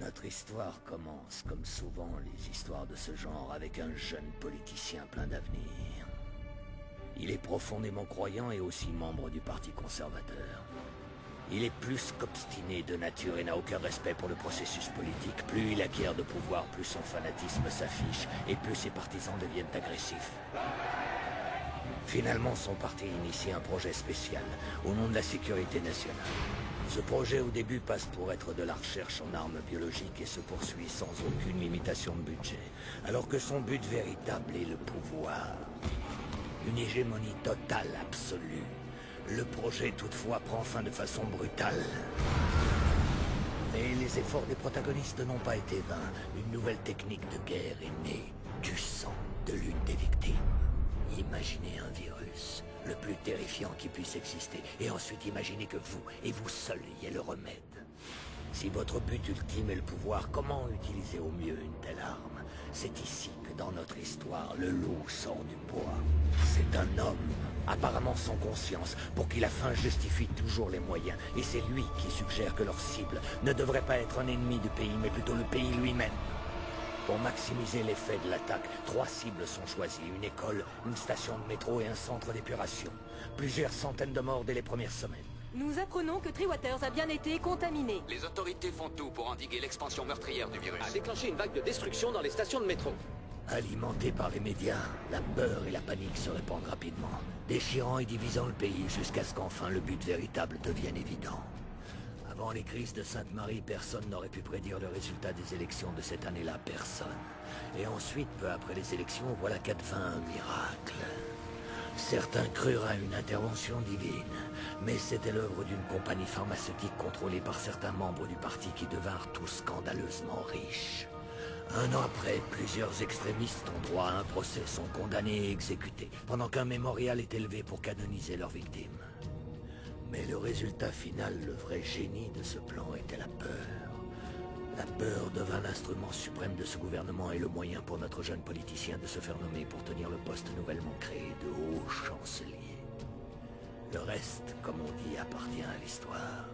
Notre histoire commence, comme souvent les histoires de ce genre, avec un jeune politicien plein d'avenir. Il est profondément croyant et aussi membre du Parti conservateur. Il est plus qu'obstiné de nature et n'a aucun respect pour le processus politique. Plus il acquiert de pouvoir, plus son fanatisme s'affiche et plus ses partisans deviennent agressifs. Finalement, son parti initie un projet spécial au nom de la sécurité nationale. Ce projet au début passe pour être de la recherche en armes biologiques et se poursuit sans aucune limitation de budget, alors que son but véritable est le pouvoir. Une hégémonie totale, absolue. Le projet toutefois prend fin de façon brutale. Mais les efforts des protagonistes n'ont pas été vains. Une nouvelle technique de guerre est née du sang de l'une des victimes. Imaginez un virus, le plus terrifiant qui puisse exister, et ensuite imaginez que vous, et vous seul, ayez le remède. Si votre but ultime est le pouvoir, comment utiliser au mieux une telle arme? C'est ici que dans notre histoire, le loup sort du bois. C'est un homme, apparemment sans conscience, pour qui la fin justifie toujours les moyens, et c'est lui qui suggère que leur cible ne devrait pas être un ennemi du pays, mais plutôt le pays lui-même. Pour maximiser l'effet de l'attaque, 3 cibles sont choisies, une école, une station de métro et un centre d'épuration. Plusieurs centaines de morts dès les premières semaines. Nous apprenons que Treewaters a bien été contaminé. Les autorités font tout pour endiguer l'expansion meurtrière du virus. A déclenché une vague de destruction dans les stations de métro. Alimentés par les médias, la peur et la panique se répandent rapidement, déchirant et divisant le pays jusqu'à ce qu'enfin le but véritable devienne évident. Avant les crises de Sainte-Marie, personne n'aurait pu prédire le résultat des élections de cette année-là, personne. Et ensuite, peu après les élections, voilà qu'advint un miracle. Certains crurent à une intervention divine, mais c'était l'œuvre d'une compagnie pharmaceutique contrôlée par certains membres du parti qui devinrent tous scandaleusement riches. Un an après, plusieurs extrémistes ont droit à un procès, sont condamnés et exécutés, pendant qu'un mémorial est élevé pour canoniser leurs victimes. Mais le résultat final, le vrai génie de ce plan, était la peur. La peur devint l'instrument suprême de ce gouvernement et le moyen pour notre jeune politicien de se faire nommer pour tenir le poste nouvellement créé de haut chancelier. Le reste, comme on dit, appartient à l'histoire.